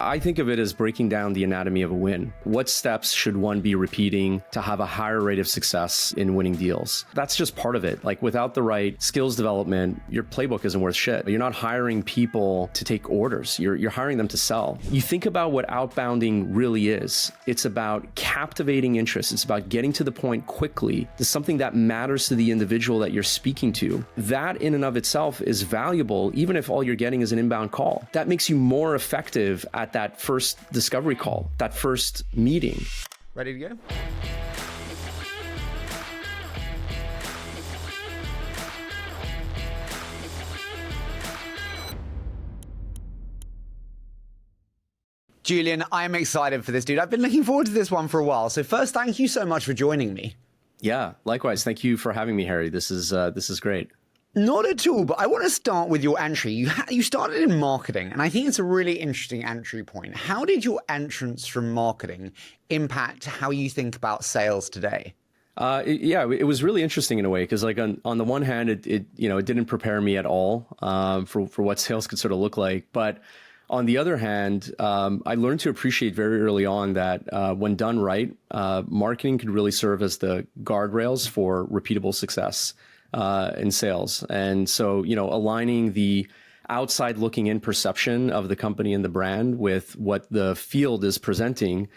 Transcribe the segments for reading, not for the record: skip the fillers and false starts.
I think of it as breaking down the anatomy of a win. What steps should one be repeating to have a higher rate of success in winning deals? That's just part of it. Like without the right skills development, your playbook isn't worth shit. You're not hiring people to take orders. You're hiring them to sell. You think about what outbounding really is. It's about captivating interest. It's about getting to the point quickly to something that matters to the individual that you're speaking to. That in and of itself is valuable, even if all you're getting is an inbound call. That makes you more effective at that first discovery call, that first meeting. Ready to go? Julian, I'm excited for this, dude. I've been looking forward to this one for a while. So first, thank you so much for joining me. Yeah, likewise. Thank you for having me, Harry. This is great. Not at all, but I want to start with your entry. You started in marketing, and I think it's a really interesting entry point. How did your entrance from marketing impact how you think about sales today? It was really interesting in a way because, like, on the one hand, it didn't prepare me at all for what sales could sort of look like, but on the other hand, I learned to appreciate very early on that when done right, marketing could really serve as the guardrails for repeatable success in sales. And so, aligning the outside looking in perception of the company and the brand with what the field is presenting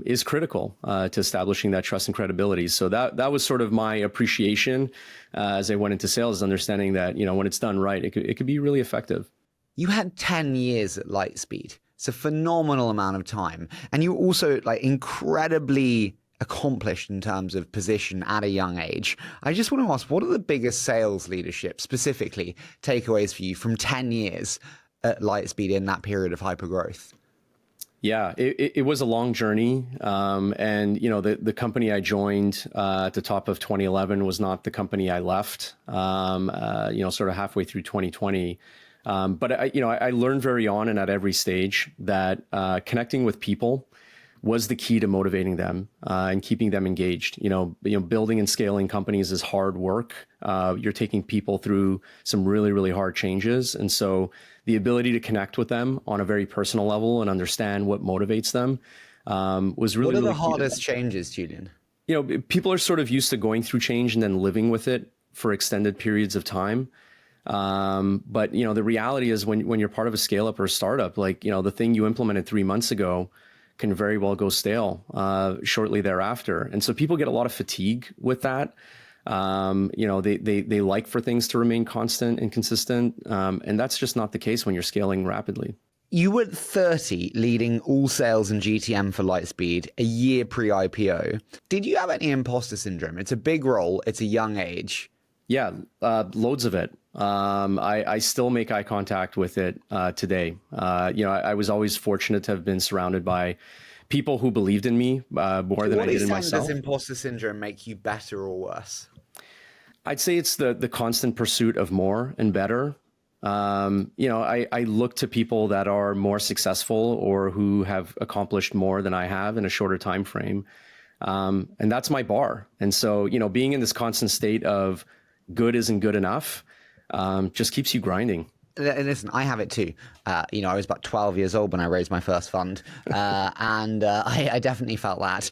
is critical to establishing that trust and credibility. So that was sort of my appreciation as I went into sales, understanding that, when it's done right, it could be really effective. You had 10 years at Lightspeed. It's a phenomenal amount of time. And you were also incredibly accomplished in terms of position at a young age. I just want to ask, what are the biggest sales leadership, specifically, takeaways for you from 10 years at Lightspeed in that period of hypergrowth? Yeah, it was a long journey. And, the company I joined at the top of 2011 was not the company I left, sort of halfway through 2020. But I learned very on and at every stage that connecting with people was the key to motivating them and keeping them engaged. Building and scaling companies is hard work. You're taking people through some really, really hard changes. And so the ability to connect with them on a very personal level and understand what motivates them was really, what are the really hardest changes, Julian? People are sort of used to going through change and then living with it for extended periods of time. But the reality is when you're part of a scale up or a startup, the thing you implemented 3 months ago can very well go stale shortly thereafter. And so people get a lot of fatigue with that. They like for things to remain constant and consistent. And that's just not the case when you're scaling rapidly. You were 30, leading all sales and GTM for Lightspeed a year pre-IPO. Did you have any imposter syndrome? It's a big role. It's a young age. Yeah, loads of it. I still make eye contact with it today. I was always fortunate to have been surrounded by people who believed in me more than I did in myself. Does imposter syndrome make you better or worse? I'd say it's the constant pursuit of more and better. I look to people that are more successful or who have accomplished more than I have in a shorter time frame. And that's my bar. And so, being in this constant state of good isn't good enough just keeps you grinding. Listen, I have it too. I was about 12 years old when I raised my first fund, and I definitely felt that.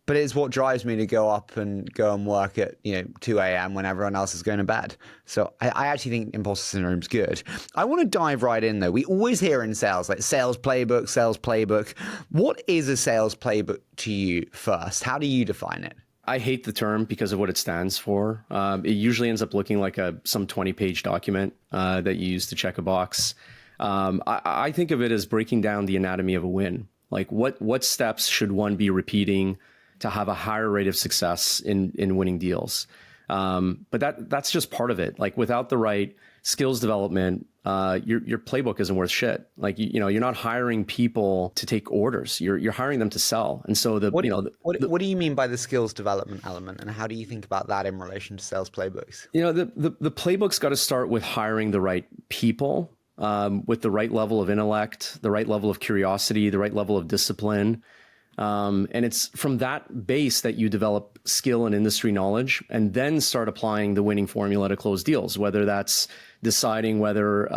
But it's what drives me to go and work at 2 a.m. when everyone else is going to bed. So I actually think imposter syndrome is good. I want to dive right in though. We always hear in sales sales playbook, sales playbook. What is a sales playbook to you first? How do you define it? I hate the term because of what it stands for. It usually ends up looking like some 20-page document that you use to check a box. I think of it as breaking down the anatomy of a win. Like what steps should one be repeating to have a higher rate of success in winning deals? But that's just part of it. Like without the right skills development, your playbook isn't worth shit. Like you're not hiring people to take orders. You're hiring them to sell. And so what do you mean by the skills development element, and how do you think about that in relation to sales playbooks? The playbook's got to start with hiring the right people with the right level of intellect, the right level of curiosity, the right level of discipline. And it's from that base that you develop skill and industry knowledge and then start applying the winning formula to close deals, whether that's deciding whether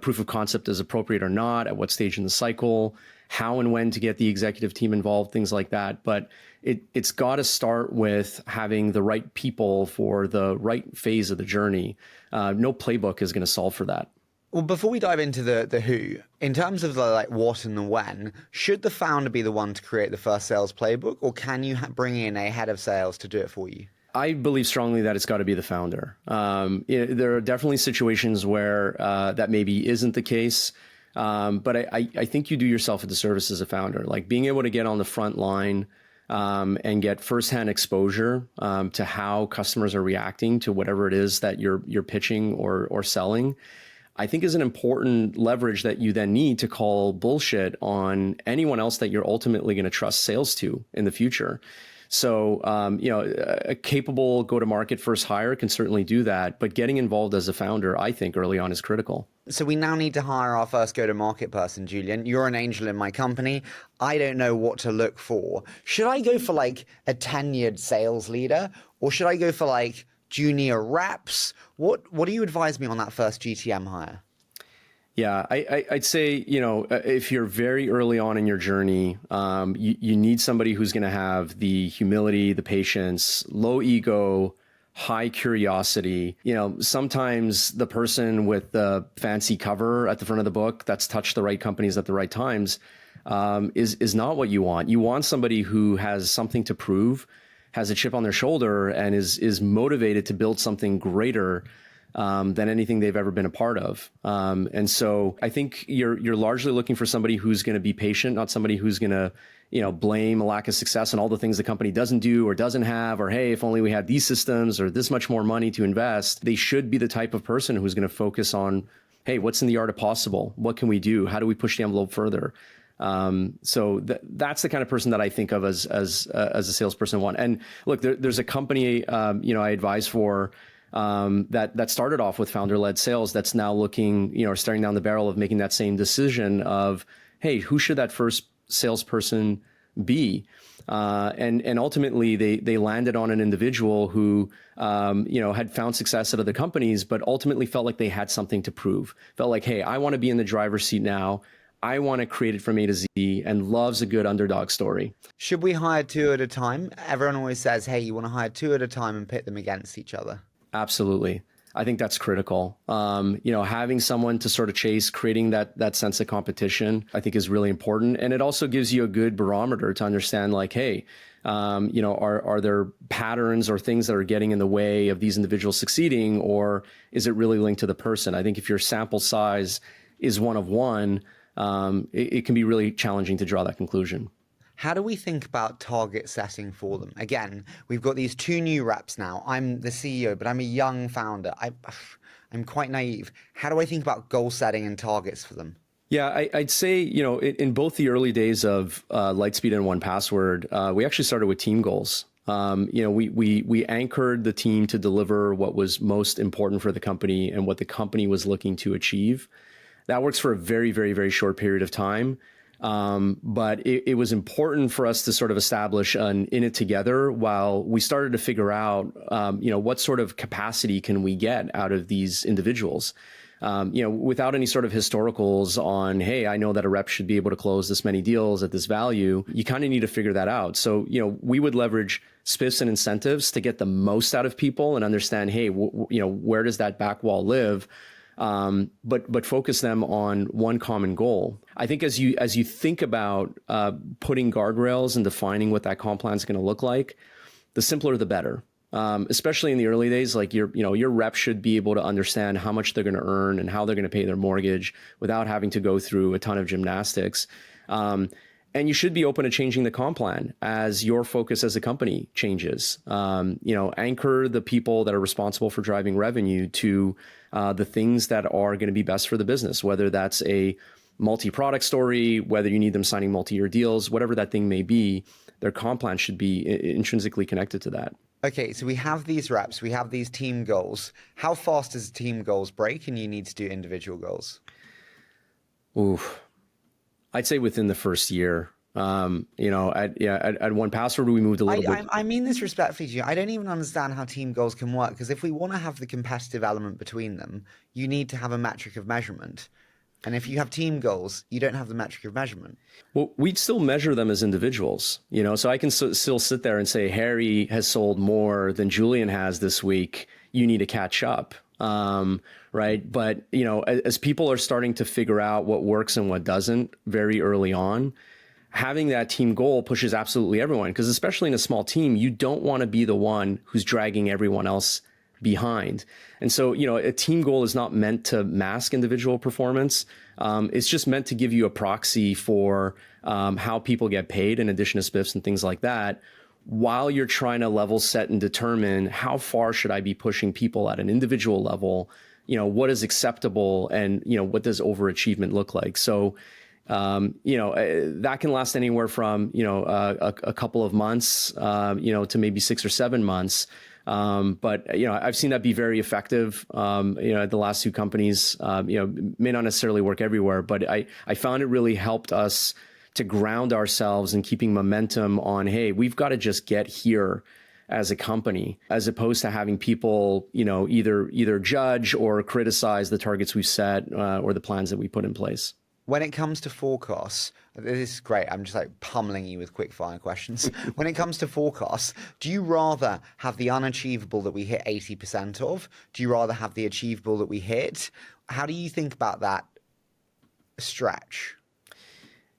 proof of concept is appropriate or not, at what stage in the cycle, how and when to get the executive team involved, things like that. But it's got to start with having the right people for the right phase of the journey. No playbook is going to solve for that. Well, before we dive into the who, in terms of the like what and the when, should the founder be the one to create the first sales playbook, or can you bring in a head of sales to do it for you? I believe strongly that it's got to be the founder. There are definitely situations where that maybe isn't the case, but I think you do yourself a disservice as a founder. Like being able to get on the front line and get firsthand exposure to how customers are reacting to whatever it is that you're pitching or selling, I think is an important leverage that you then need to call bullshit on anyone else that you're ultimately going to trust sales to in the future. So, a capable go-to-market first hire can certainly do that, but getting involved as a founder, I think early on is critical. So we now need to hire our first go-to-market person, Julian. You're an angel in my company. I don't know what to look for. Should I go for like a tenured sales leader, or should I go for like junior reps? What do you advise me on that first GTM hire? Yeah, I'd say, if you're very early on in your journey, you need somebody who's going to have the humility, the patience, low ego, high curiosity. Sometimes the person with the fancy cover at the front of the book that's touched the right companies at the right times is not what you want. You want somebody who has something to prove, has a chip on their shoulder, and is motivated to build something greater than anything they've ever been a part of. And so I think you're largely looking for somebody who's going to be patient, not somebody who's going to, blame a lack of success on all the things the company doesn't do or doesn't have, or, hey, if only we had these systems or this much more money to invest. They should be the type of person who's going to focus on, hey, what's in the art of possible? What can we do? How do we push the envelope further? So that's the kind of person that I think of as a salesperson one. And look, there's a company, I advise for, that started off with founder-led sales that's now looking, or staring down the barrel of making that same decision of, hey, who should that first salesperson be? And ultimately they landed on an individual who, had found success at other companies, but ultimately felt like they had something to prove. Felt like, hey, I want to be in the driver's seat now. I want to create it from A to Z, and loves a good underdog story. Should we hire two at a time? Everyone always says, hey, you want to hire two at a time and pit them against each other. Absolutely. I think that's critical. Having someone to sort of chase, creating that sense of competition, I think is really important. And it also gives you a good barometer to understand, like, hey, are there patterns or things that are getting in the way of these individuals succeeding, or is it really linked to the person? I think if your sample size is one of one, it can be really challenging to draw that conclusion. How do we think about target setting for them? Again, we've got these two new reps now. I'm the CEO, but I'm a young founder. I'm quite naive. How do I think about goal setting and targets for them? Yeah, I'd say, in both the early days of Lightspeed and 1Password, we actually started with team goals. We anchored the team to deliver what was most important for the company and what the company was looking to achieve. That works for a very, very, very short period of time. But it was important for us to sort of establish an in it together while we started to figure out, what sort of capacity can we get out of these individuals, without any sort of historicals on, hey, I know that a rep should be able to close this many deals at this value. You kind of need to figure that out. So, we would leverage spiffs and incentives to get the most out of people and understand, hey, where does that back wall live? But focus them on one common goal. I think as you think about putting guardrails and defining what that comp plan is going to look like, the simpler the better. Especially in the early days, like your rep should be able to understand how much they're going to earn and how they're going to pay their mortgage without having to go through a ton of gymnastics. And you should be open to changing the comp plan as your focus as a company changes. Anchor the people that are responsible for driving revenue to the things that are going to be best for the business, whether that's a multi-product story, whether you need them signing multi-year deals, whatever that thing may be, their comp plan should be intrinsically connected to that. Okay, so we have these reps, we have these team goals. How fast does team goals break and you need to do individual goals? Oof. I'd say within the first year. At 1Password, we moved a little bit. I mean this respectfully to you. I don't even understand how team goals can work, because if we want to have the competitive element between them, you need to have a metric of measurement. And if you have team goals, you don't have the metric of measurement. Well, we'd still measure them as individuals, so I can still sit there and say, Harry has sold more than Julian has this week. You need to catch up. Right. But, as people are starting to figure out what works and what doesn't very early on, having that team goal pushes absolutely everyone, because especially in a small team, you don't want to be the one who's dragging everyone else behind. And so, a team goal is not meant to mask individual performance. It's just meant to give you a proxy for how people get paid in addition to spiffs and things like that, while you're trying to level set and determine how far should I be pushing people at an individual level, what is acceptable, and, what does overachievement look like? So, that can last anywhere from, a couple of months, to maybe 6 or 7 months. But, I've seen that be very effective. At the last two companies, may not necessarily work everywhere, but I found it really helped us to ground ourselves in keeping momentum on, hey, we've got to just get here as a company, as opposed to having people, either judge or criticize the targets we've set or the plans that we put in place. When it comes to forecasts, this is great. I'm just like pummeling you with quick fire questions. When it comes to forecasts, do you rather have the unachievable that we hit 80% of? Do you rather have the achievable that we hit? How do you think about that stretch?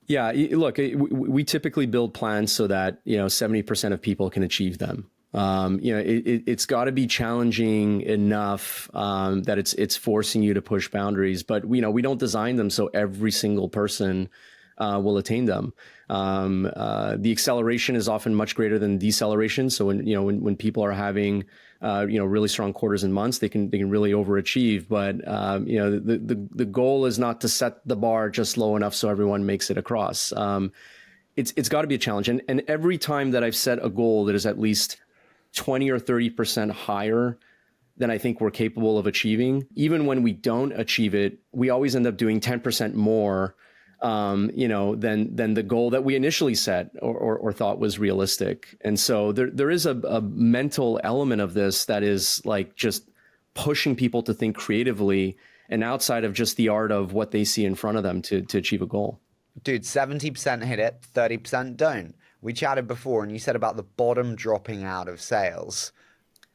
Yeah, look, we typically build plans so that, 70% of people can achieve them. It's got to be challenging enough that it's forcing you to push boundaries, but we don't design them so every single person will attain them. The acceleration is often much greater than deceleration. So when people are having really strong quarters and months, they can really overachieve. But the goal is not to set the bar just low enough so everyone makes it across. It's got to be a challenge, and every time that I've set a goal that is at least 20 or 30% higher than I think we're capable of achieving, even when we don't achieve it, we always end up doing 10% more, than the goal that we initially set or thought was realistic. And so there is a mental element of this that is like just pushing people to think creatively and outside of just the art of what they see in front of them to achieve a goal. Dude, 70% hit it, 30% don't. We chatted before and you said about the bottom dropping out of sales.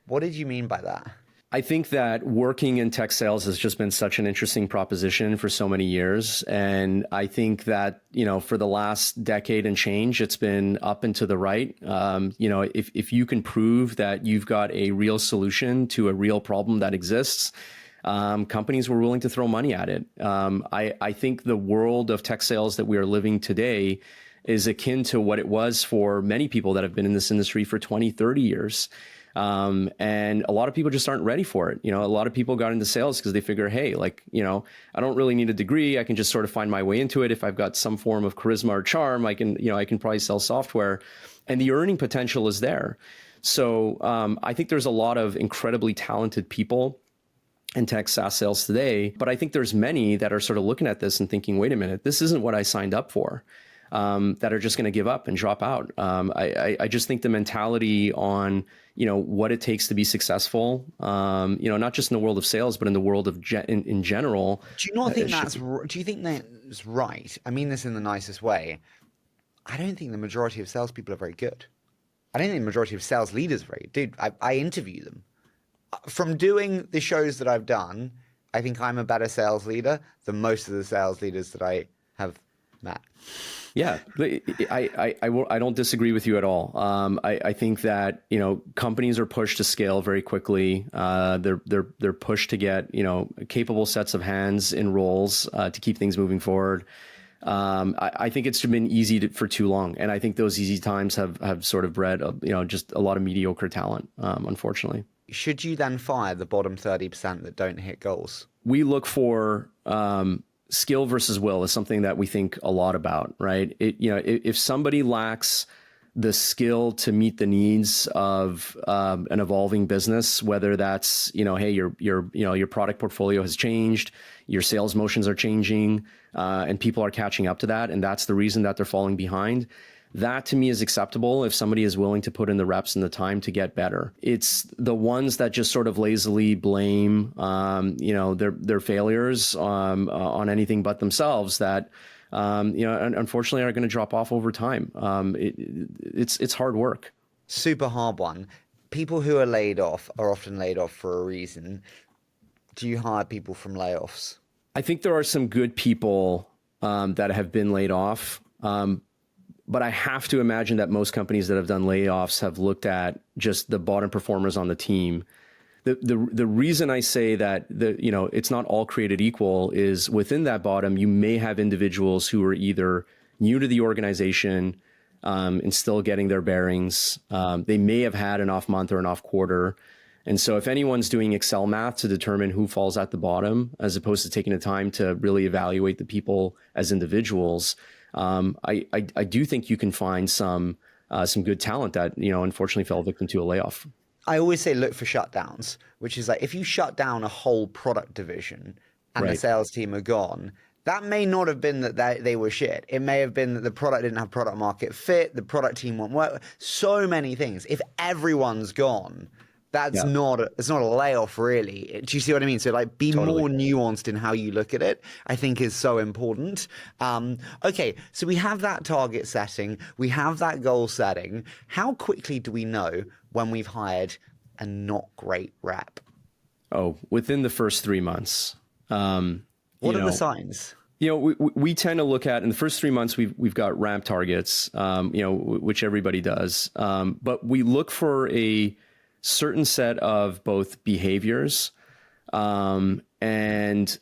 What did you mean by that? I think that working in tech sales has just been such an interesting proposition for so many years. And I think that, for the last decade and change, it's been up and to the right. If you can prove that you've got a real solution to a real problem that exists, companies were willing to throw money at it. I think the world of tech sales that we are living today is akin to what it was for many people that have been in this industry for 20, 30 years. And a lot of people just aren't ready for it. A lot of people got into sales because they figure, hey, I don't really need a degree. I can just sort of find my way into it. If I've got some form of charisma or charm, I can probably sell software, and the earning potential is there. So, I think there's a lot of incredibly talented people in tech SaaS sales today, but I think there's many that are sort of looking at this and thinking, wait a minute, this isn't what I signed up for. That are just going to give up and drop out. I just think the mentality on, what it takes to be successful, not just in the world of sales, but in the world of in general. Do you not think do you think that's right? I mean this in the nicest way. I don't think the majority of salespeople are very good. I don't think the majority of sales leaders are very good. Dude, I interview them. From doing the shows that I've done, I think I'm a better sales leader than most of the sales leaders that I have met. Yeah, I don't disagree with you at all. I think that companies are pushed to scale very quickly. They're pushed to get capable sets of hands in roles to keep things moving forward. I think it's been easy for too long, and I think those easy times have sort of bred just a lot of mediocre talent, unfortunately. Should you then fire the bottom 30% that don't hit goals? We look for skill versus will is something that we think a lot about, right? If somebody lacks the skill to meet the needs of an evolving business, whether that's, hey, your product portfolio has changed, your sales motions are changing, and people are catching up to that, and that's the reason that they're falling behind. That to me is acceptable if somebody is willing to put in the reps and the time to get better. It's the ones that just sort of lazily blame, their failures on anything but themselves that, unfortunately are going to drop off over time. It's hard work. Super hard one. People who are laid off are often laid off for a reason. Do you hire people from layoffs? I think there are some good people that have been laid off. But I have to imagine that most companies that have done layoffs have looked at just the bottom performers on the team. The reason I say that it's not all created equal is within that bottom, you may have individuals who are either new to the organization and still getting their bearings. They may have had an off month or an off quarter. And so if anyone's doing Excel math to determine who falls at the bottom, as opposed to taking the time to really evaluate the people as individuals, I do think you can find some good talent that, unfortunately fell victim to a layoff. I always say look for shutdowns, which is like if you shut down a whole product division and the sales team are gone, that may not have been that they were shit. It may have been that the product didn't have product market fit, the product team won't work. So many things. If everyone's gone, it's not a layoff, really. Do you see what I mean? So like be more nuanced in how you look at it, I think is so important. Okay, so we have that target setting. We have that goal setting. How quickly do we know when we've hired a not great rep? Oh, within the first 3 months. What are the signs? We tend to look at in the first 3 months, we've got ramp targets, which everybody does. But we look for a certain set of both behaviors and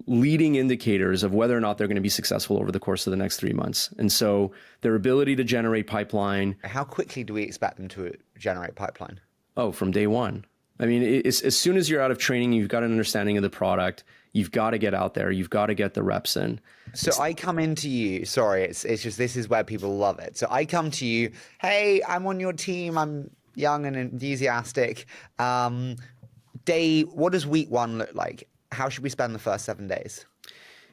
leading indicators of whether or not they're going to be successful over the course of the next 3 months. And so their ability to generate pipeline. How quickly do we expect them to generate pipeline? Oh, from day one. I mean, as soon as you're out of training, you've got an understanding of the product. You've got to get out there. You've got to get the reps in. So I come into you. Sorry, it's just this is where people love it. So I come to you. Hey, I'm on your team. I'm young and enthusiastic. What does week one look like? How should we spend the first 7 days?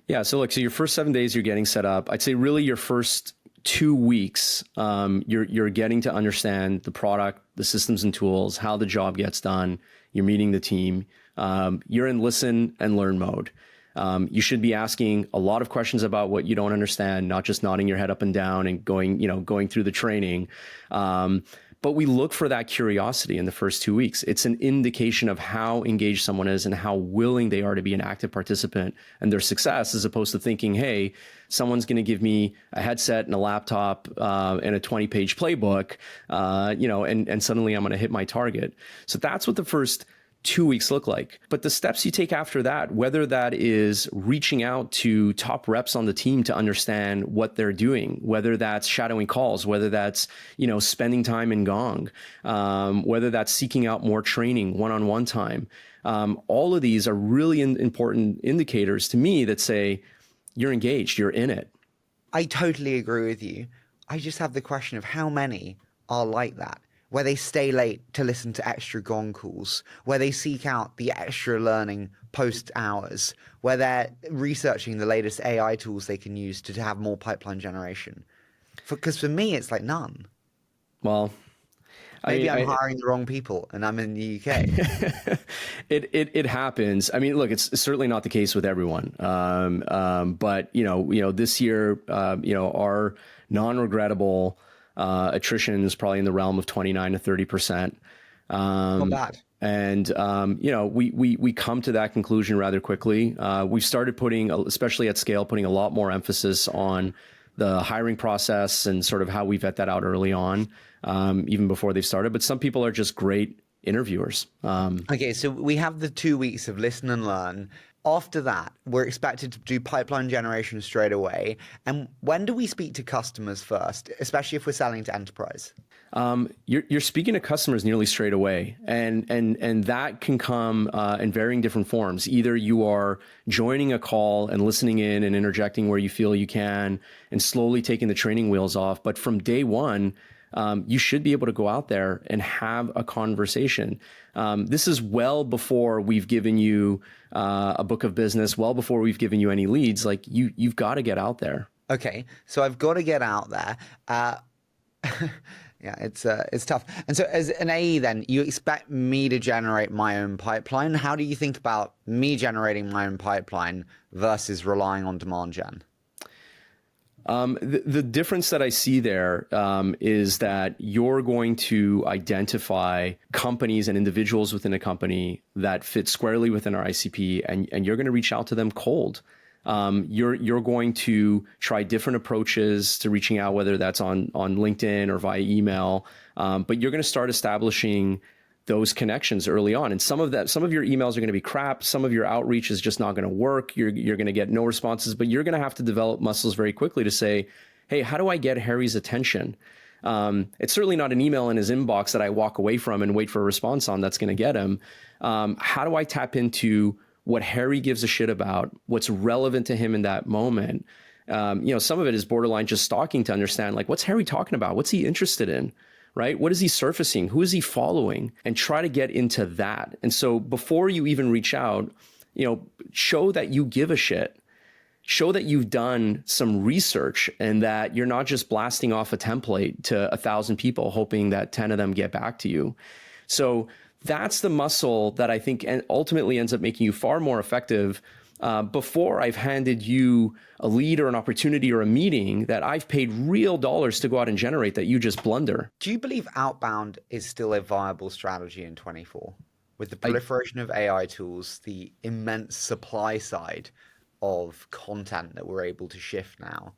Yeah. So your first 7 days, you're getting set up. I'd say really your first 2 weeks, you're getting to understand the product, the systems and tools, how the job gets done. You're meeting the team. You're in listen and learn mode. You should be asking a lot of questions about what you don't understand, not just nodding your head up and down and going through the training. But we look for that curiosity in the first 2 weeks. It's an indication of how engaged someone is and how willing they are to be an active participant and their success, as opposed to thinking, hey, someone's going to give me a headset and a laptop and a 20-page playbook, and suddenly I'm going to hit my target. So that's what the first 2 weeks look like. But the steps you take after that, whether that is reaching out to top reps on the team to understand what they're doing, whether that's shadowing calls, whether that's, spending time in Gong, whether that's seeking out more training, one-on-one time. All of these are really important indicators to me that say you're engaged, you're in it. I totally agree with you. I just have the question of how many are like that, where they stay late to listen to extra Gong calls, where they seek out the extra learning post hours, where they're researching the latest AI tools they can use to have more pipeline generation. Because for me, it's like none. Well, maybe I'm hiring the wrong people and I'm in the UK. It happens. I mean, look, it's certainly not the case with everyone. But this year, our non-regrettable attrition is probably in the realm of 29 to 30%. Not bad. And, we come to that conclusion rather quickly. We've started especially at scale, putting a lot more emphasis on the hiring process and sort of how we vet that out early on, even before they've started. But some people are just great interviewers. Okay, so we have the 2 weeks of listen and learn. After that, we're expected to do pipeline generation straight away. And when do we speak to customers first, especially if we're selling to enterprise? You're speaking to customers nearly straight away, and that can come in varying different forms. Either you are joining a call and listening in and interjecting where you feel you can, and slowly taking the training wheels off. But from day one, you should be able to go out there and have a conversation. This is well before we've given you a book of business, well before we've given you any leads. Like you've got to get out there. Okay, so I've got to get out there. Yeah, it's tough. And so as an AE then, you expect me to generate my own pipeline. How do you think about me generating my own pipeline versus relying on demand gen? The difference that I see there is that you're going to identify companies and individuals within a company that fit squarely within our ICP, and you're going to reach out to them cold. You're going to try different approaches to reaching out, whether that's on LinkedIn or via email, but you're going to start establishing those connections early on. And some of your emails are going to be crap. Some of your outreach is just not going to work. You're going to get no responses, but you're going to have to develop muscles very quickly to say, hey, how do I get Harry's attention? It's certainly not an email in his inbox that I walk away from and wait for a response on that's going to get him. How do I tap into what Harry gives a shit about, what's relevant to him in that moment? Some of it is borderline just stalking to understand, like, what's Harry talking about? What's he interested in? Right? What is he surfacing? Who is he following? And try to get into that. And so before you even reach out, show that you give a shit. Show that you've done some research and that you're not just blasting off a template to 1,000 people, hoping that 10 of them get back to you. So that's the muscle that I think ultimately ends up making you far more effective. Before I've handed you a lead or an opportunity or a meeting that I've paid real dollars to go out and generate, that you just blunder. Do you believe outbound is still a viable strategy in 24? With the proliferation of AI tools, the immense supply side of content that we're able to shift now,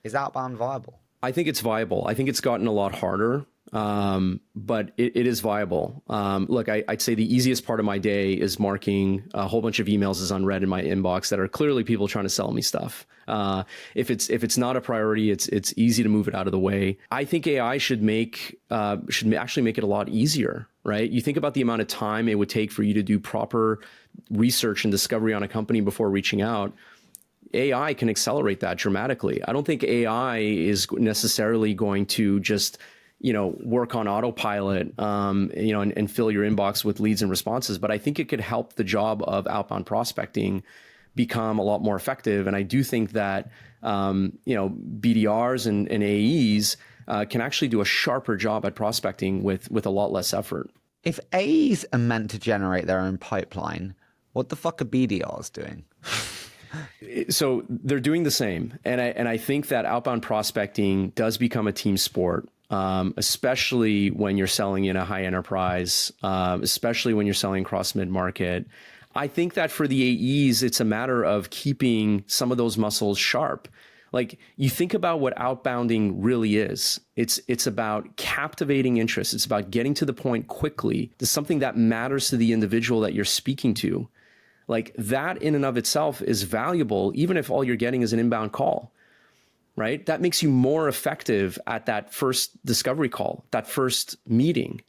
is outbound viable? I think it's viable. I think it's gotten a lot harder, but it is viable. Look, I'd say the easiest part of my day is marking a whole bunch of emails as unread in my inbox that are clearly people trying to sell me stuff. If it's not a priority, it's easy to move it out of the way. I think AI should actually make it a lot easier, right? You think about the amount of time it would take for you to do proper research and discovery on a company before reaching out. AI can accelerate that dramatically. I don't think AI is necessarily going to just, work on autopilot, and fill your inbox with leads and responses. But I think it could help the job of outbound prospecting become a lot more effective. And I do think that, BDRs and AEs can actually do a sharper job at prospecting with a lot less effort. If AEs are meant to generate their own pipeline, what the fuck are BDRs doing? So they're doing the same. And I think that outbound prospecting does become a team sport, especially when you're selling in a high enterprise, especially when you're selling across mid-market. I think that for the AEs, it's a matter of keeping some of those muscles sharp. Like, you think about what outbounding really is. It's about captivating interest. It's about getting to the point quickly to something that matters to the individual that you're speaking to. Like, that in and of itself is valuable, even if all you're getting is an inbound call, right? That makes you more effective at that first discovery call, that first meeting.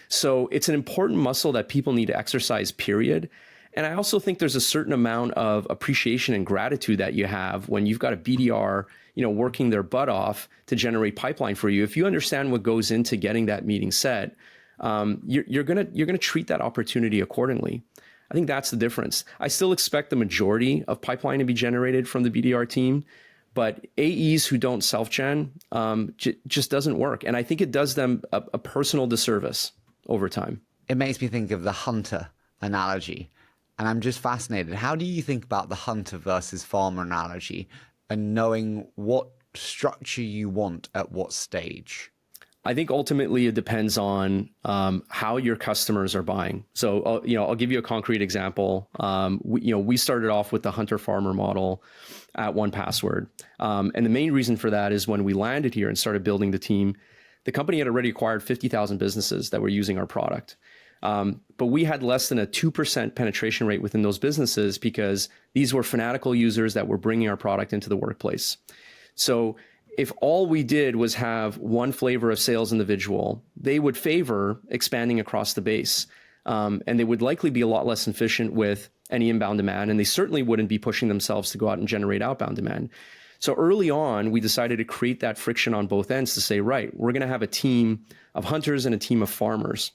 So it's an important muscle that people need to exercise, period. And I also think there's a certain amount of appreciation and gratitude that you have when you've got a BDR, working their butt off to generate pipeline for you. If you understand what goes into getting that meeting set, you're gonna treat that opportunity accordingly. I think that's the difference. I still expect the majority of pipeline to be generated from the BDR team, but AEs who don't self-gen just doesn't work. And I think it does them a personal disservice over time. It makes me think of the hunter analogy. And I'm just fascinated. How do you think about the hunter versus farmer analogy and knowing what structure you want at what stage? I think ultimately it depends on how your customers are buying. So, I'll give you a concrete example. We started off with the hunter-farmer model at 1Password. And the main reason for that is when we landed here and started building the team, the company had already acquired 50,000 businesses that were using our product. But we had less than a 2% penetration rate within those businesses because these were fanatical users that were bringing our product into the workplace. So if all we did was have one flavor of sales individual, they would favor expanding across the base. And they would likely be a lot less efficient with any inbound demand. And they certainly wouldn't be pushing themselves to go out and generate outbound demand. So early on, we decided to create that friction on both ends to say, right, we're going to have a team of hunters and a team of farmers.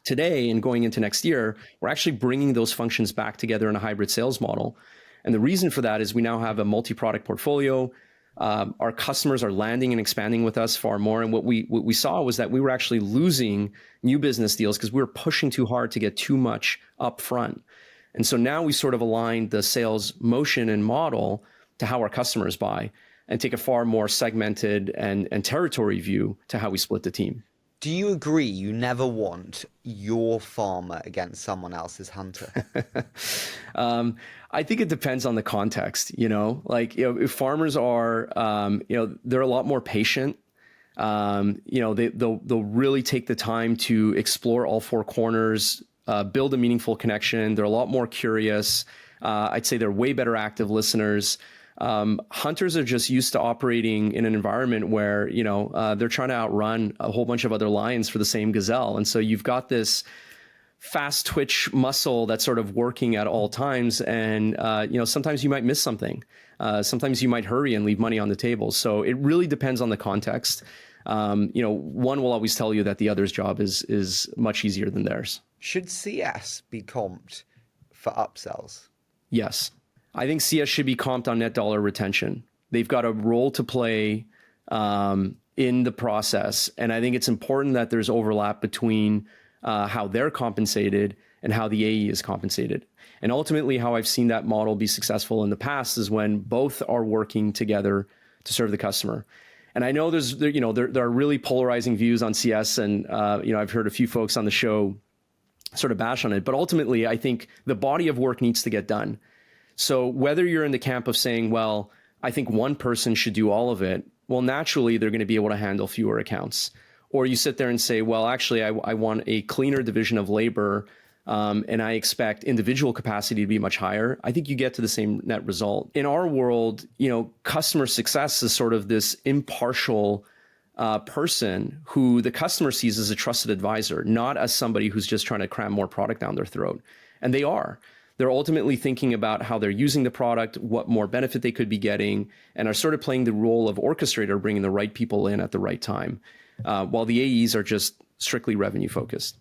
Today and going into next year, we're actually bringing those functions back together in a hybrid sales model. And the reason for that is we now have a multi-product portfolio. Our customers are landing and expanding with us far more. And what we saw was that we were actually losing new business deals because we were pushing too hard to get too much upfront. And so now we sort of aligned the sales motion and model to how our customers buy and take a far more segmented and territory view to how we split the team. Do you agree you never want your farmer against someone else's hunter? I think it depends on the context, if farmers are, they're a lot more patient. They'll really take the time to explore all four corners, build a meaningful connection. They're a lot more curious. I'd say they're way better active listeners. Hunters are just used to operating in an environment where, they're trying to outrun a whole bunch of other lions for the same gazelle. And so you've got this fast twitch muscle that's sort of working at all times. And, sometimes you might miss something. Sometimes you might hurry and leave money on the table. So it really depends on the context. One will always tell you that the other's job is much easier than theirs. Should CS be comped for upsells? Yes. I think CS should be comped on net dollar retention. They've got a role to play in the process. And I think it's important that there's overlap between how they're compensated and how the AE is compensated. And ultimately, how I've seen that model be successful in the past is when both are working together to serve the customer. And I know there are really polarizing views on CS, and I've heard a few folks on the show sort of bash on it. But ultimately, I think the body of work needs to get done. So whether you're in the camp of saying, well, I think one person should do all of it, well, naturally, they're going to be able to handle fewer accounts. Or you sit there and say, well, actually, I want a cleaner division of labor, and I expect individual capacity to be much higher. I think you get to the same net result. In our world, customer success is sort of this impartial person who the customer sees as a trusted advisor, not as somebody who's just trying to cram more product down their throat. And they are. They're ultimately thinking about how they're using the product, what more benefit they could be getting, and are sort of playing the role of orchestrator, bringing the right people in at the right time, while the AEs are just strictly revenue focused.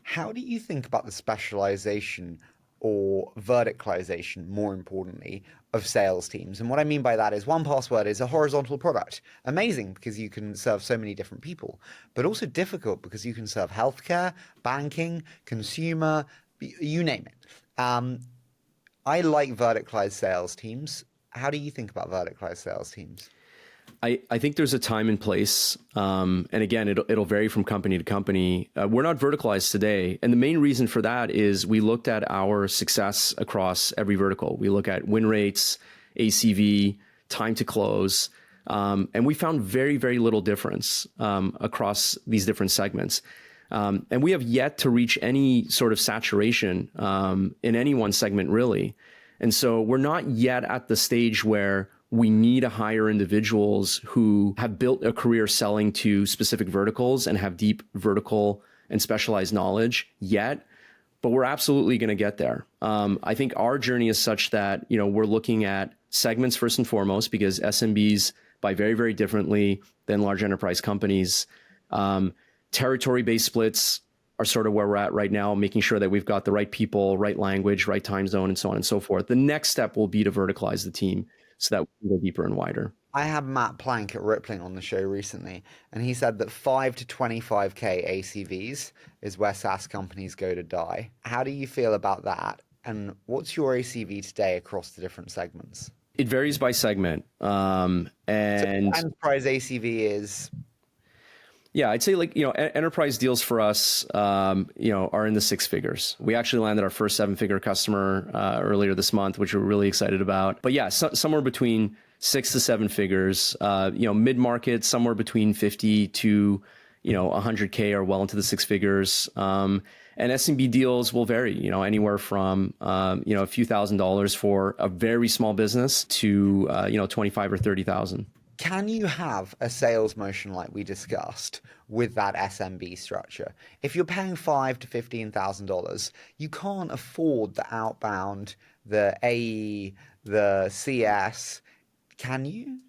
How do you think about the specialization or verticalization, more importantly, of sales teams? And what I mean by that is 1Password is a horizontal product. Amazing because you can serve so many different people, but also difficult because you can serve healthcare, banking, consumer, you name it. I like verticalized sales teams. How do you think about verticalized sales teams? I think there's a time and place. And again, it'll vary from company to company. We're not verticalized today. And the main reason for that is we looked at our success across every vertical. We look at win rates, ACV, time to close. And we found very, very little difference across these different segments. And we have yet to reach any sort of saturation in any one segment, really. And so we're not yet at the stage where we need to hire individuals who have built a career selling to specific verticals and have deep vertical and specialized knowledge yet. But we're absolutely going to get there. I think our journey is such that, we're looking at segments first and foremost, because SMBs buy very, very differently than large enterprise companies. Territory-based splits are sort of where we're at right now, making sure that we've got the right people, right language, right time zone, and so on and so forth. The next step will be to verticalize the team so that we can go deeper and wider. I had Matt Plank at Rippling on the show recently, and he said that 5 to 25K ACVs is where SaaS companies go to die. How do you feel about that? And what's your ACV today across the different segments? It varies by segment. And so enterprise ACV is... Yeah, I'd say enterprise deals for us, are in the six figures. We actually landed our first 7-figure customer earlier this month, which we're really excited about. But yeah, somewhere between 6 to 7 figures. Mid-market, somewhere between 50 to 100K or well into the 6 figures. And And SMB deals will vary, anywhere from, a few $1,000s for a very small business to, 25 or 30,000. Can you have a sales motion like we discussed with that SMB structure? If you're paying $5,000 to $15,000, you can't afford the outbound, the AE, the CS. Can you?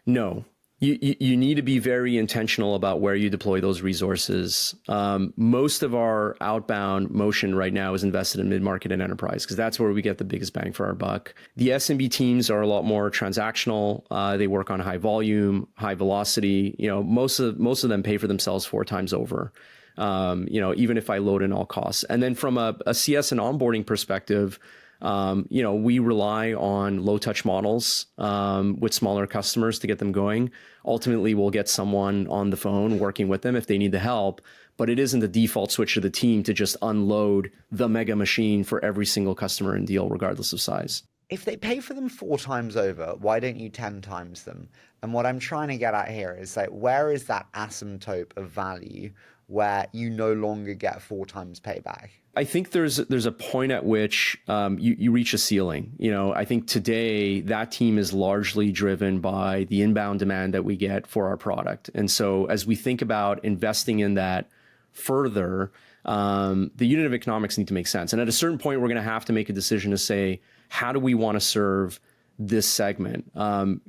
No. You need to be very intentional about where you deploy those resources. Most of our outbound motion right now is invested in mid-market and enterprise because that's where we get the biggest bang for our buck. The SMB teams are a lot more transactional. They work on high volume, high velocity. Most of them pay for themselves 4 times over. Even if I load in all costs. And then from a CS and onboarding perspective, we rely on low touch models with smaller customers to get them going. Ultimately, we'll get someone on the phone working with them if they need the help, but it isn't the default switch of the team to just unload the mega machine for every single customer and deal, regardless of size. If they pay for them 4 times over, why don't you 10 times them? And what I'm trying to get at here is where is that asymptote of value where you no longer get 4 times payback? I think there's a point at which you reach a ceiling. I think today that team is largely driven by the inbound demand that we get for our product. And so as we think about investing in that further, the unit of economics need to make sense. And at a certain point, we're going to have to make a decision to say, how do we want to serve this segment?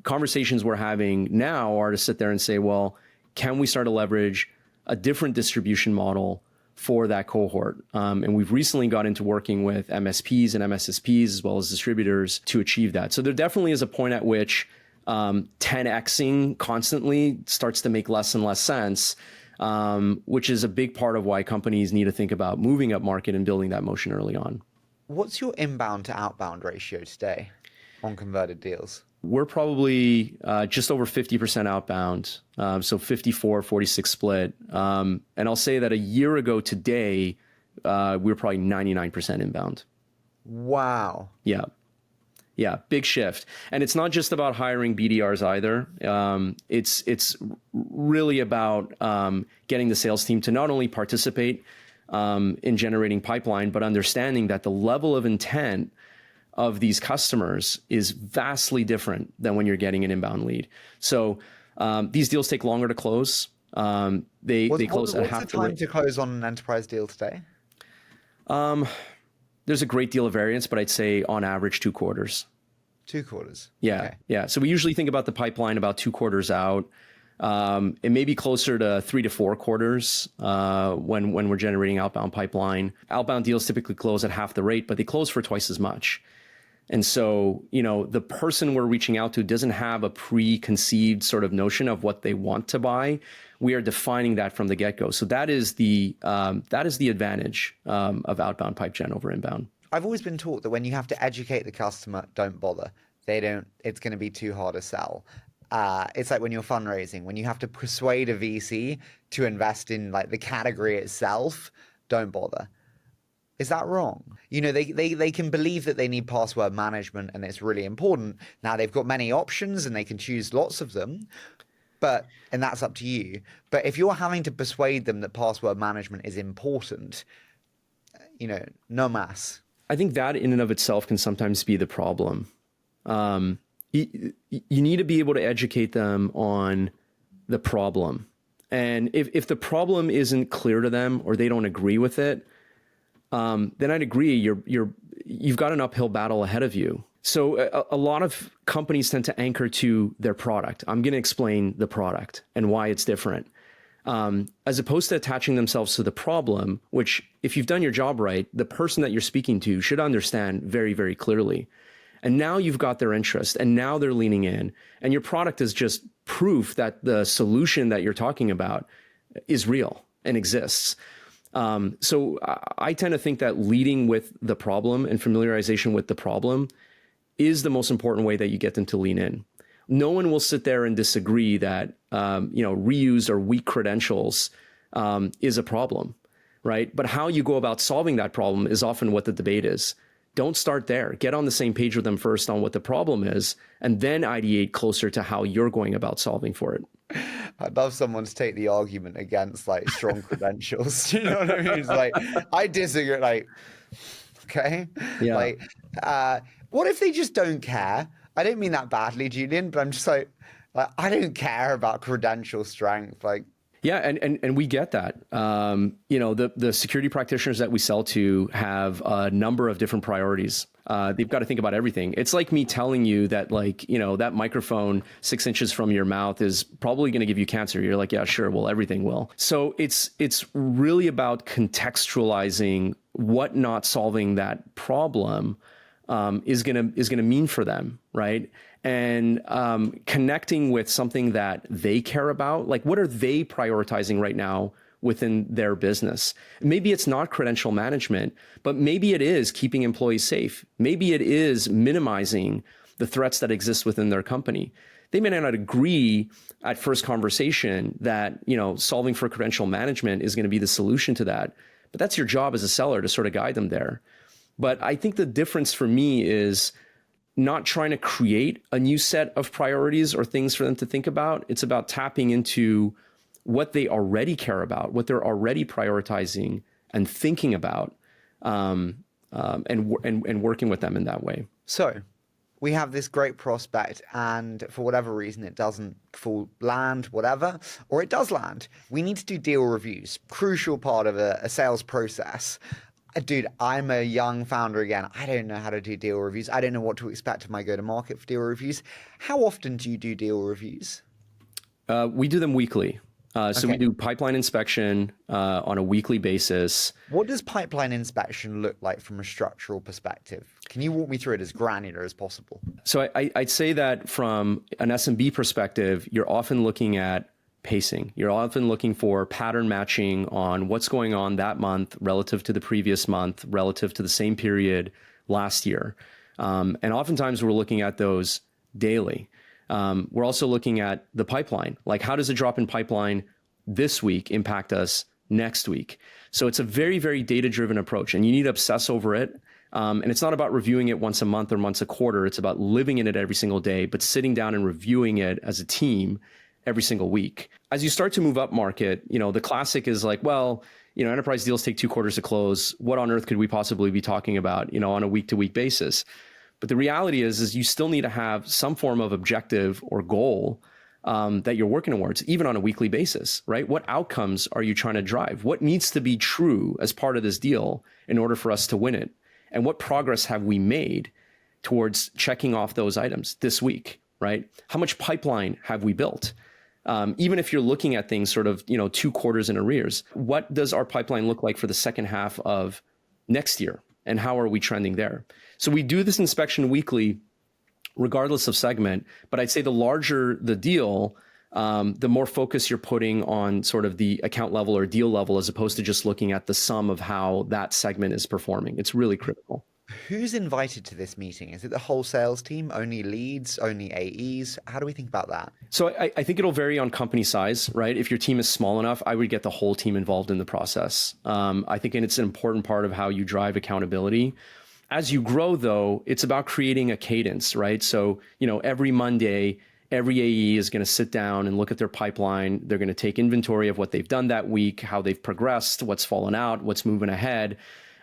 Conversations we're having now are to sit there and say, well, can we start to leverage a different distribution model for that cohort? And we've recently got into working with MSPs and MSSPs as well as distributors to achieve that. So there definitely is a point at which 10xing constantly starts to make less and less sense, which is a big part of why companies need to think about moving up market and building that motion early on. What's your inbound to outbound ratio today on converted deals? We're probably just over 50% outbound, so 54-46 split. And I'll say that a year ago today, we were probably 99% inbound. Wow. Yeah, big shift. And it's not just about hiring BDRs either. It's really about getting the sales team to not only participate in generating pipeline, but understanding that the level of intent of these customers is vastly different than when you're getting an inbound lead. So these deals take longer to close. They close at half the rate. What's the time to close on an enterprise deal today? There's a great deal of variance, but I'd say on average 2 quarters. 2 quarters. Yeah, okay. Yeah. So we usually think about the pipeline about 2 quarters out. It may be closer to 3 to 4 quarters when we're generating outbound pipeline. Outbound deals typically close at half the rate, but they close for twice as much. And so, the person we're reaching out to doesn't have a preconceived sort of notion of what they want to buy. We are defining that from the get-go. So that is the advantage of outbound pipe gen over inbound. I've always been taught that when you have to educate the customer, don't bother. It's going to be too hard to sell. It's like when you're fundraising, when you have to persuade a VC to invest in the category itself, don't bother. Is that wrong? They can believe that they need password management and it's really important. Now they've got many options and they can choose lots of them, and that's up to you. But if you're having to persuade them that password management is important, no mas. I think that in and of itself can sometimes be the problem. You need to be able to educate them on the problem. And if the problem isn't clear to them or they don't agree with it, then I'd agree you've got an uphill battle ahead of you. So a lot of companies tend to anchor to their product. I'm going to explain the product and why it's different. As opposed to attaching themselves to the problem, which if you've done your job right, the person that you're speaking to should understand very, very clearly. And now you've got their interest and now they're leaning in and your product is just proof that the solution that you're talking about is real and exists. So I tend to think that leading with the problem and familiarization with the problem is the most important way that you get them to lean in. No one will sit there and disagree that, reused or weak credentials is a problem, right? But how you go about solving that problem is often what the debate is. Don't start there. Get on the same page with them first on what the problem is, and then ideate closer to how you're going about solving for it. I'd love someone to take the argument against like strong credentials. You know what I mean? It's like, I disagree. Like, okay, Yeah. like, what if they just don't care? I don't mean that badly, Julian, but I'm just like I don't care about credential strength. Like, Yeah, and we get that. The security practitioners that we sell to have a number of different priorities. They've got to think about everything. It's like me telling you that, that microphone 6 inches from your mouth is probably going to give you cancer. You're like, yeah, sure. Well, everything will. So it's really about contextualizing what not solving that problem is gonna mean for them, right? And connecting with something that they care about, like what are they prioritizing right now within their business? Maybe it's not credential management, but maybe it is keeping employees safe. Maybe it is minimizing the threats that exist within their company. They may not agree at first conversation that, solving for credential management is going to be the solution to that, but that's your job as a seller to sort of guide them there. But I think the difference for me is not trying to create a new set of priorities or things for them to think about. It's about tapping into what they already care about, what they're already prioritizing and thinking about, and working with them in that way. so we have this great prospect, and for whatever reason, it doesn't land, whatever, or it does land. We need to do deal reviews, crucial part of a sales process. Dude, I'm a young founder again. I don't know how to do deal reviews. I don't know what to expect of my go-to-market for deal reviews. How often do you do deal reviews? We do them weekly. So Okay. we do pipeline inspection on a weekly basis. What does pipeline inspection look like from a structural perspective? Can you walk me through it as granular as possible? So I'd say that from an SMB perspective, you're often looking at pacing. You're often looking for pattern matching on what's going on that month relative to the previous month, relative to the same period last year. And oftentimes we're looking at those daily. We're also looking at the pipeline. Like, how does a drop in pipeline this week impact us next week? So it's a very, very data-driven approach, and you need to obsess over it. And it's not about reviewing it once a month or once a quarter. It's about living in it every single day, but sitting down and reviewing it as a team every single week. As you start to move up market, the classic is like, well, enterprise deals take 2 quarters to close. What on earth could we possibly be talking about, on a week-to-week basis? But the reality is you still need to have some form of objective or goal that you're working towards, even on a weekly basis, right? What outcomes are you trying to drive? What needs to be true as part of this deal in order for us to win it? And what progress have we made towards checking off those items this week, right? How much pipeline have we built? Even if you're looking at things sort of, 2 quarters in arrears, what does our pipeline look like for the second half of next year? And how are we trending there? So we do this inspection weekly, regardless of segment. But I'd say the larger the deal, the more focus you're putting on sort of the account level or deal level, as opposed to just looking at the sum of how that segment is performing. It's really critical. Who's invited to this meeting? Is it the whole sales team, only leads, only AEs? How do we think about that? So I think it'll vary on company size, right? If your team is small enough, I would get the whole team involved in the process. I think it's an important part of how you drive accountability. As you grow, though, it's about creating a cadence, right? So, every Monday, every AE is going to sit down and look at their pipeline. They're going to take inventory of what they've done that week, how they've progressed, what's fallen out, what's moving ahead.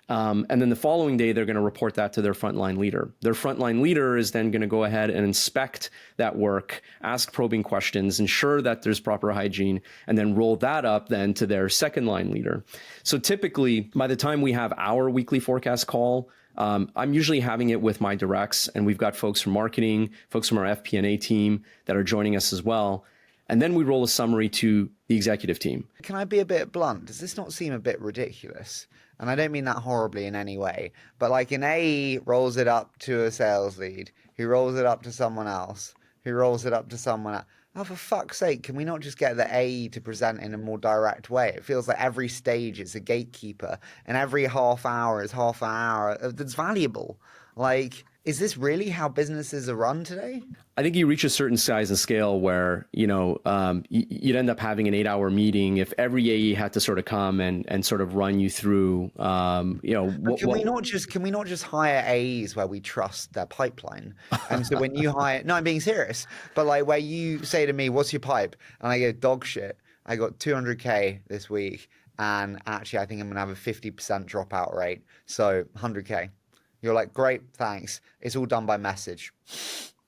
And then the following day, they're going to report that to their frontline leader. Their frontline leader is then going to go ahead and inspect that work, ask probing questions, ensure that there's proper hygiene, and then roll that up then to their second line leader. So typically, by the time we have our weekly forecast call, I'm usually having it with my directs, and we've got folks from marketing, folks from our FP&A team that are joining us as well. And then we roll a summary to the executive team. Can I be a bit blunt? Does this not seem a bit ridiculous? And I don't mean that horribly in any way, but like an AE rolls it up to a sales lead, who rolls it up to someone else, who rolls it up to someone else. Oh, for fuck's sake, can we not just get the AE to present in a more direct way? It feels like every stage is a gatekeeper, and every half hour is half an hour that's valuable. Like, is this really how businesses are run today? I think you reach a certain size and scale where, you'd end up having an 8-hour meeting if every AE had to sort of come and sort of run you through, Can we not just hire AEs where we trust their pipeline? And so when you hire, no, I'm being serious, but like where you say to me, what's your pipe? And I go, dog shit. I got 200K this week. And actually, I think I'm going to have a 50% dropout rate. So 100K. You're like, great, thanks. It's all done by message.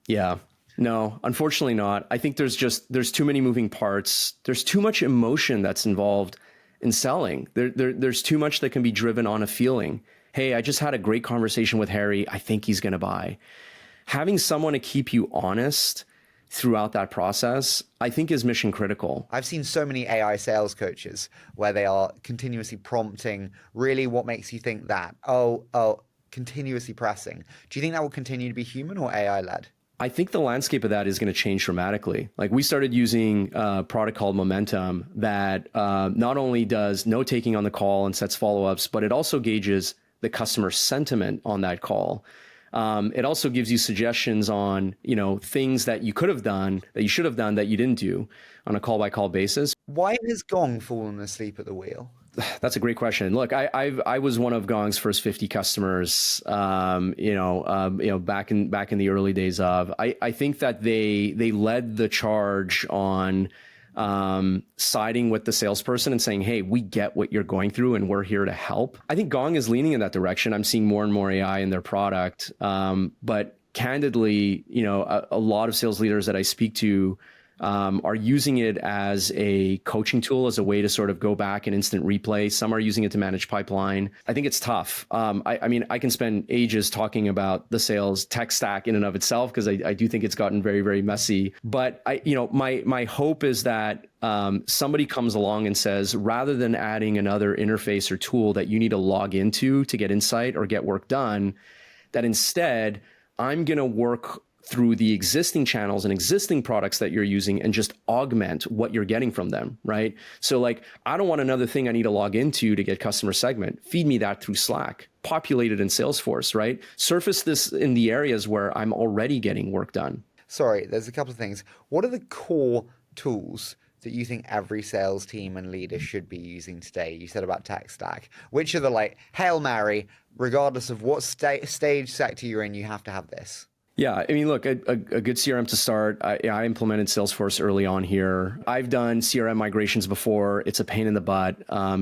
Yeah. No, unfortunately not. I think there's too many moving parts. There's too much emotion that's involved in selling. There's too much that can be driven on a feeling. Hey, I just had a great conversation with Harry. I think he's going to buy. Having someone to keep you honest throughout that process, I think is mission critical. I've seen so many AI sales coaches where they are continuously prompting, really what makes you think that? Continuously pressing. Do you think that will continue to be human or AI led? I think the landscape of that is going to change dramatically. Like we started using a product called Momentum that not only does note taking on the call and sets follow-ups, but it also gauges the customer sentiment on that call. It also gives you suggestions on, things that you could have done, that you should have done, that you didn't do on a call by call basis. Why has Gong fallen asleep at the wheel? That's a great question. Look, I was one of Gong's first 50 customers, back in the early days of. I think that they led the charge on siding with the salesperson and saying, hey, we get what you're going through and we're here to help. I think Gong is leaning in that direction. I'm seeing more and more AI in their product. But candidly, a lot of sales leaders that I speak to are using it as a coaching tool, as a way to sort of go back and instant replay. Some are using it to manage pipeline. I think it's tough. I can spend ages talking about the sales tech stack in and of itself, because I do think it's gotten very, very messy. But my hope is that somebody comes along and says, rather than adding another interface or tool that you need to log into to get insight or get work done, that instead I'm going to work through the existing channels and existing products that you're using and just augment what you're getting from them, right? So like, I don't want another thing I need to log into to get customer segment. Feed me that through Slack, populate it in Salesforce, right? Surface this in the areas where I'm already getting work done. Sorry, there's a couple of things. What are the core tools that you think every sales team and leader should be using today? You said about tech stack. Which are the Hail Mary, regardless of what stage sector you're in, you have to have this? Yeah, look, a good CRM to start. I implemented Salesforce early on here. I've done CRM migrations before. It's a pain in the butt.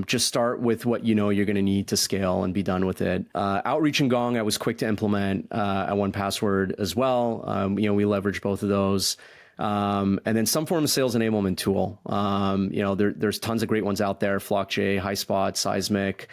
Just start with what you're going to need to scale and be done with it. Outreach and Gong, I was quick to implement at 1Password as well. We leverage both of those. And then some form of sales enablement tool. There's tons of great ones out there: FlockJ, HighSpot, Seismic.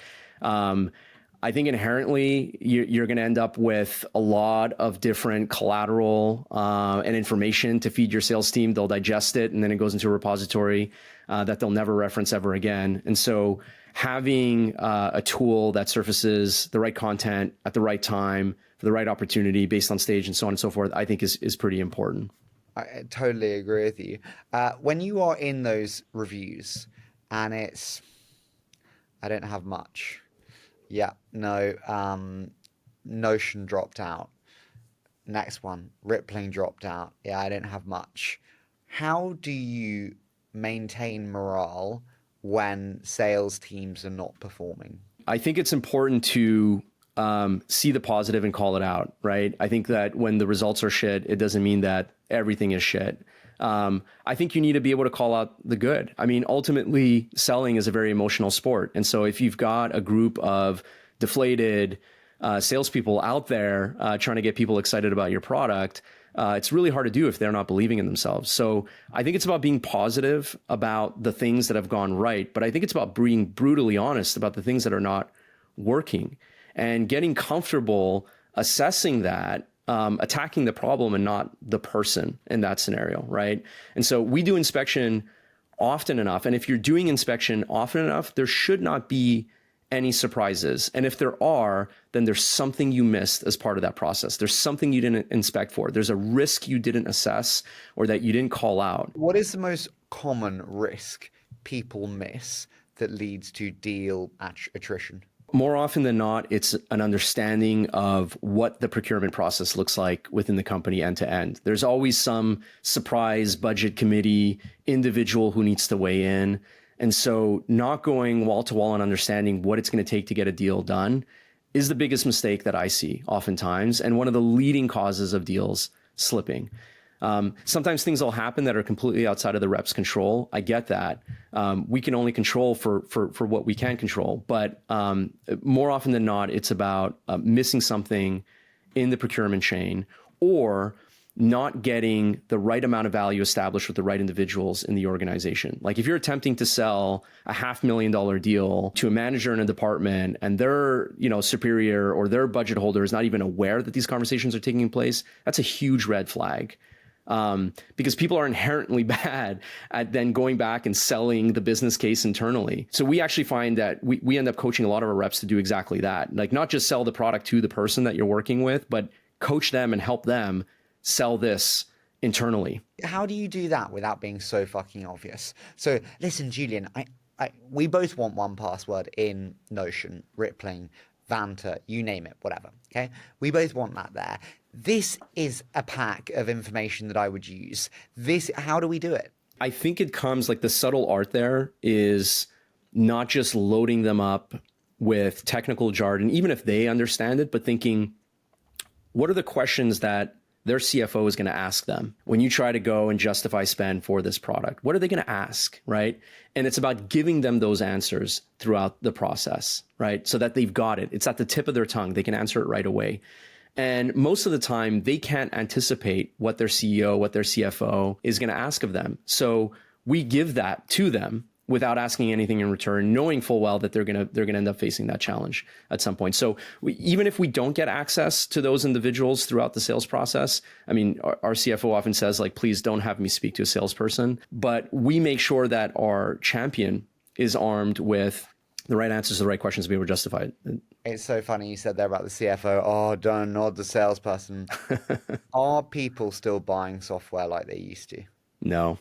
I think inherently you're going to end up with a lot of different collateral and information to feed your sales team. They'll digest it, and then it goes into a repository that they'll never reference ever again. And so having a tool that surfaces the right content at the right time for the right opportunity based on stage and so on and so forth, I think is pretty important. I totally agree with you. When you are in those reviews and it's, I don't have much. Yeah, no, Notion dropped out. Next one, Rippling dropped out. Yeah, I didn't have much. How do you maintain morale when sales teams are not performing? I think it's important to see the positive and call it out, right? I think that when the results are shit, it doesn't mean that everything is shit. I think you need to be able to call out the good. Ultimately, selling is a very emotional sport. And so if you've got a group of deflated salespeople out there trying to get people excited about your product, it's really hard to do if they're not believing in themselves. So I think it's about being positive about the things that have gone right, but I think it's about being brutally honest about the things that are not working and getting comfortable assessing that, attacking the problem and not the person in that scenario, right? And so we do inspection often enough. And if you're doing inspection often enough, there should not be any surprises. And if there are, then there's something you missed as part of that process. There's something you didn't inspect for. There's a risk you didn't assess or that you didn't call out. What is the most common risk people miss that leads to deal attrition? More often than not, it's an understanding of what the procurement process looks like within the company end to end. There's always some surprise budget committee individual who needs to weigh in. And so not going wall to wall and understanding what it's going to take to get a deal done is the biggest mistake that I see oftentimes, and one of the leading causes of deals slipping. Sometimes things will happen that are completely outside of the rep's control. I get that. We can only control for what we can control. But more often than not, it's about missing something in the procurement chain, or not getting the right amount of value established with the right individuals in the organization. Like if you're attempting to sell a $500,000 deal to a manager in a department, and their, superior or their budget holder is not even aware that these conversations are taking place, that's a huge red flag. Because people are inherently bad at then going back and selling the business case internally. So we actually find that we end up coaching a lot of our reps to do exactly that. Like not just sell the product to the person that you're working with, but coach them and help them sell this internally. How do you do that without being so fucking obvious? So listen, Julian, we both want 1Password in Notion, Rippling, Vanta, you name it, whatever. Okay. We both want that there. This is a pack of information that I would use. How do we do it? I think it comes like the subtle art there is not just loading them up with technical jargon, even if they understand it, but thinking, what are the questions that their CFO is going to ask them when you try to go and justify spend for this product? What are they going to ask, right? And it's about giving them those answers throughout the process, right? So that they've got it. It's at the tip of their tongue. They can answer it right away. And most of the time, they can't anticipate what their CEO, what their CFO is going to ask of them. So we give that to them without asking anything in return, knowing full well that they're going to end up facing that challenge at some point. So even if we don't get access to those individuals throughout the sales process, I mean, our CFO often says, like, please don't have me speak to a salesperson, but we make sure that our champion is armed with the right answers to the right questions to be able to justify it. It's so funny you said there about the CFO. Oh, don't nod the salesperson. Are people still buying software like they used to? No,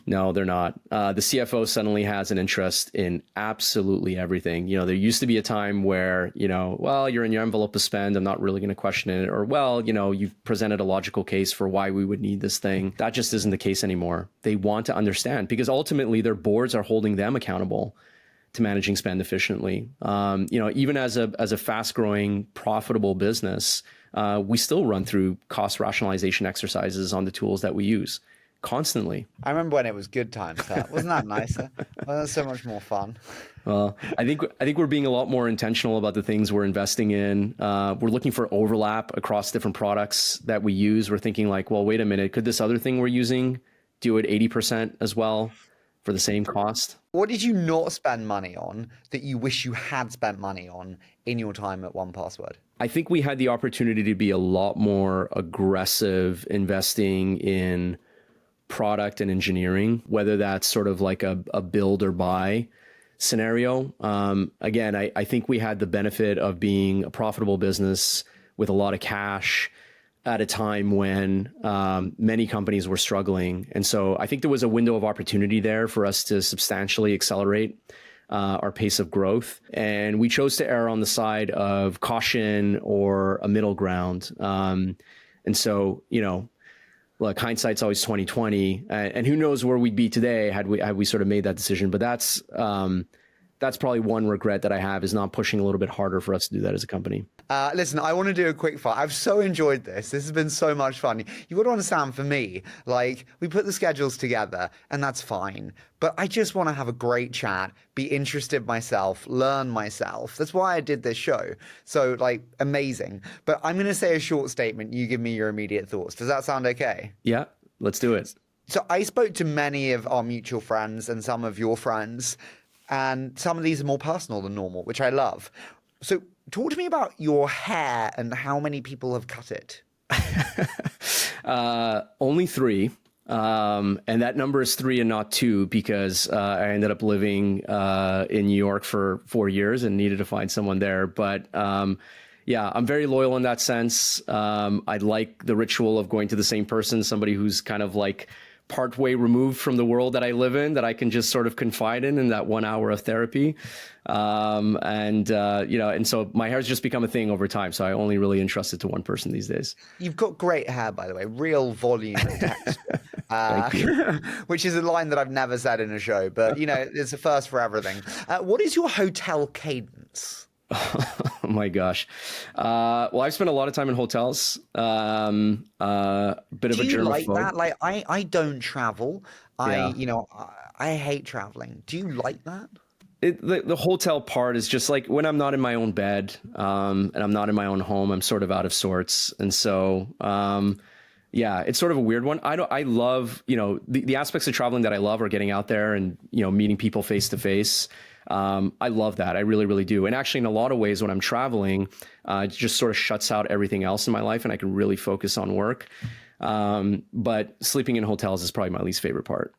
they're not. The CFO suddenly has an interest in absolutely everything. There used to be a time where, well, you're in your envelope of spend, I'm not really going to question it. Or, well, you've presented a logical case for why we would need this thing. That just isn't the case anymore. They want to understand because ultimately their boards are holding them accountable to managing spend efficiently. Even as a fast-growing, profitable business, we still run through cost rationalization exercises on the tools that we use constantly. I remember when it was good times. Wasn't that nicer? Well, that's so much more fun. Well, I think we're being a lot more intentional about the things we're investing in. We're looking for overlap across different products that we use. We're thinking like, well, wait a minute, could this other thing we're using do it 80% as well for the same cost? What did you not spend money on that you wish you had spent money on in your time at 1Password? I think we had the opportunity to be a lot more aggressive investing in product and engineering, whether that's sort of like a build or buy scenario. Again, I think we had the benefit of being a profitable business with a lot of cash at a time when many companies were struggling. And so I think there was a window of opportunity there for us to substantially accelerate our pace of growth. And we chose to err on the side of caution or a middle ground. And so, look, hindsight's always 20/20, and who knows where we'd be today had we sort of made that decision. But that's probably one regret that I have, is not pushing a little bit harder for us to do that as a company. Listen, I want to do a quick fire. I've so enjoyed this. This has been so much fun. You got to understand, for me, like, we put the schedules together and that's fine. But I just want to have a great chat, be interested myself, learn myself. That's why I did this show. So, like, amazing. But I'm going to say a short statement. You give me your immediate thoughts. Does that sound okay? Yeah, let's do it. So I spoke to many of our mutual friends and some of your friends, and some of these are more personal than normal, which I love. So talk to me about your hair and how many people have cut it. Only 3. And that number is 3 and not 2 because I ended up living in New York for 4 years and needed to find someone there. But yeah, I'm very loyal in that sense. I like the ritual of going to the same person, somebody who's kind of like partway removed from the world that I live in that I can just sort of confide in that 1 hour of therapy. And so my hair's just become a thing over time. So I only really entrust it to one person these days. You've got great hair, by the way, real volume and texture, Thank you. which is a line that I've never said in a show, but it's a first for everything. What is your hotel cadence? Oh my gosh. Well, I've spent a lot of time in hotels. Bit of a germaphobe. Do you like that? Like, I don't travel. Yeah. I hate traveling. Do you like that? The hotel part is just like when I'm not in my own bed, and I'm not in my own home, I'm sort of out of sorts. And so, yeah, it's sort of a weird one. I love, the aspects of traveling that I love are getting out there and, meeting people face to face. I love that. I really, really do. And actually, in a lot of ways, when I'm traveling, it just sort of shuts out everything else in my life and I can really focus on work. But sleeping in hotels is probably my least favorite part.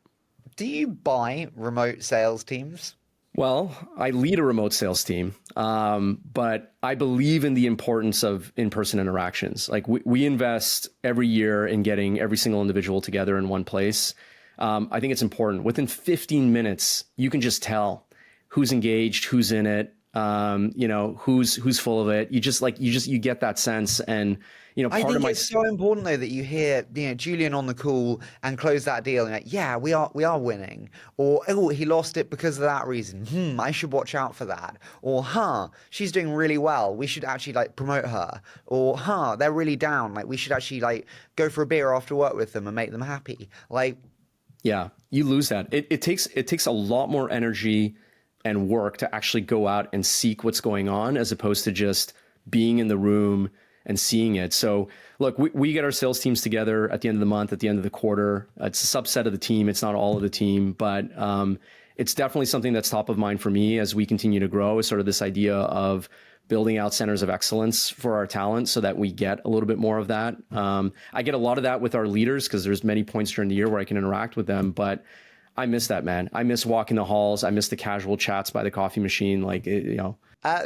Do you buy remote sales teams? Well, I lead a remote sales team, but I believe in the importance of in-person interactions. Like we invest every year in getting every single individual together in one place. I think it's important. Within 15 minutes, you can just tell who's engaged, who's in it, who's full of it. You get that sense. And, I think it's so important though that you hear, Julian on the call and close that deal and like, yeah, we are winning. Or, oh, he lost it because of that reason. I should watch out for that. Or, she's doing really well. We should actually promote her. Or, they're really down. Like we should actually go for a beer after work with them and make them happy. Yeah, you lose that. It takes a lot more energy and work to actually go out and seek what's going on as opposed to just being in the room and seeing it. So look, we get our sales teams together at the end of the month, at the end of the quarter. It's a subset of the team. It's not all of the team, but it's definitely something that's top of mind for me as we continue to grow, is sort of this idea of building out centers of excellence for our talent so that we get a little bit more of that. I get a lot of that with our leaders because there's many points during the year where I can interact with them, but I miss that, man. I miss walking the halls. I miss the casual chats by the coffee machine.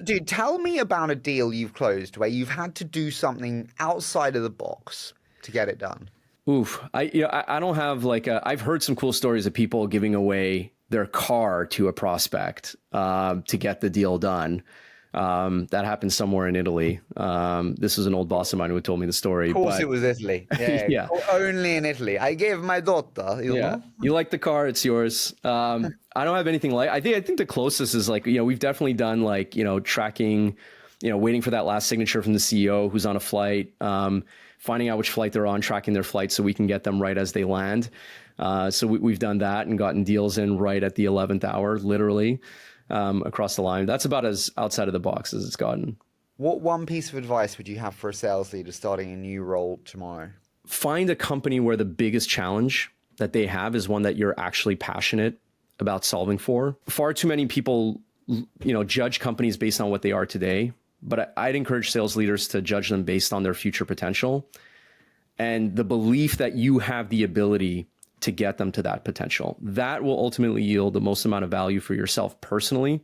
Dude, tell me about a deal you've closed where you've had to do something outside of the box to get it done. Oof. I don't have I've heard some cool stories of people giving away their car to a prospect to get the deal done. That happened somewhere in Italy. This was an old boss of mine who told me the story. Of course it was Italy. Yeah. Yeah. Only in Italy. I gave my daughter, know? You like the car, it's yours. I don't have anything I think the closest is we've definitely done tracking, waiting for that last signature from the CEO who's on a flight, finding out which flight they're on, tracking their flight so we can get them right as they land. So we've done that and gotten deals in right at the 11th hour, literally. Across the line. That's about as outside of the box as it's gotten. What one piece of advice would you have for a sales leader starting a new role tomorrow? Find a company where the biggest challenge that they have is one that you're actually passionate about solving for. Far too many people, judge companies based on what they are today, but I'd encourage sales leaders to judge them based on their future potential and the belief that you have the ability to get them to that potential. That will ultimately yield the most amount of value for yourself personally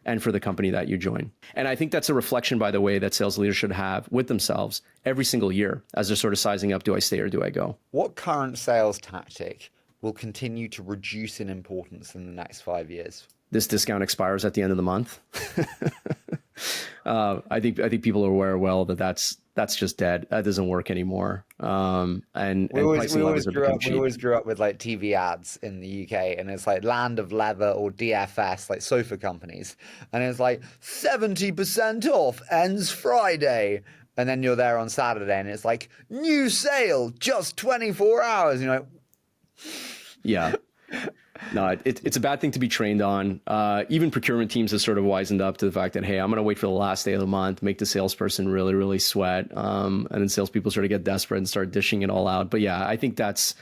and for the company that you join. And I think that's a reflection, by the way, that sales leaders should have with themselves every single year as they're sort of sizing up, do I stay or do I go? What current sales tactic will continue to reduce in importance in the next 5 years? This discount expires at the end of the month. I think people are aware well that that's just dead. That doesn't work anymore. And we always cheap. grew up with TV ads in the UK, and it's Land of Leather or DFS, sofa companies, and it's 70% off, ends Friday, and then you're there on Saturday, and it's new sale, just 24 hours. Yeah. No, it's a bad thing to be trained on. Even procurement teams have sort of wisened up to the fact that, hey, I'm going to wait for the last day of the month, make the salesperson really, really sweat. And then salespeople sort of get desperate and start dishing it all out. But yeah, I think that's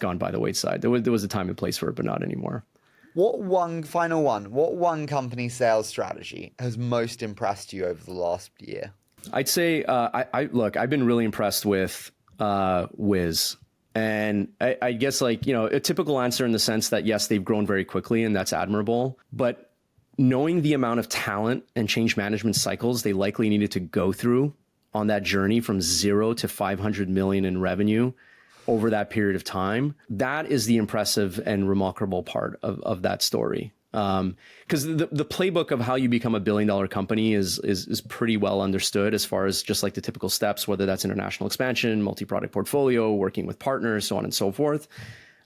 gone by the wayside. There was a time and place for it, but not anymore. What one company sales strategy has most impressed you over the last year? I'd say, I've been really impressed with Wiz. And I guess a typical answer in the sense that, yes, they've grown very quickly and that's admirable, but knowing the amount of talent and change management cycles they likely needed to go through on that journey from 0 to 500 million in revenue over that period of time, that is the impressive and remarkable part of that story. Because the playbook of how you become a billion-dollar company is pretty well understood as far as just like the typical steps, whether that's international expansion, multi-product portfolio, working with partners, so on and so forth.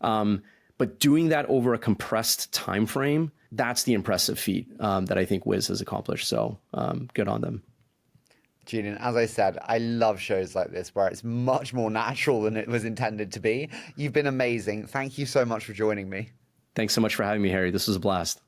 But doing that over a compressed time frame, that's the impressive feat that I think Wiz has accomplished. So good on them. Julian, as I said, I love shows like this where it's much more natural than it was intended to be. You've been amazing. Thank you so much for joining me. Thanks so much for having me, Harry. This was a blast.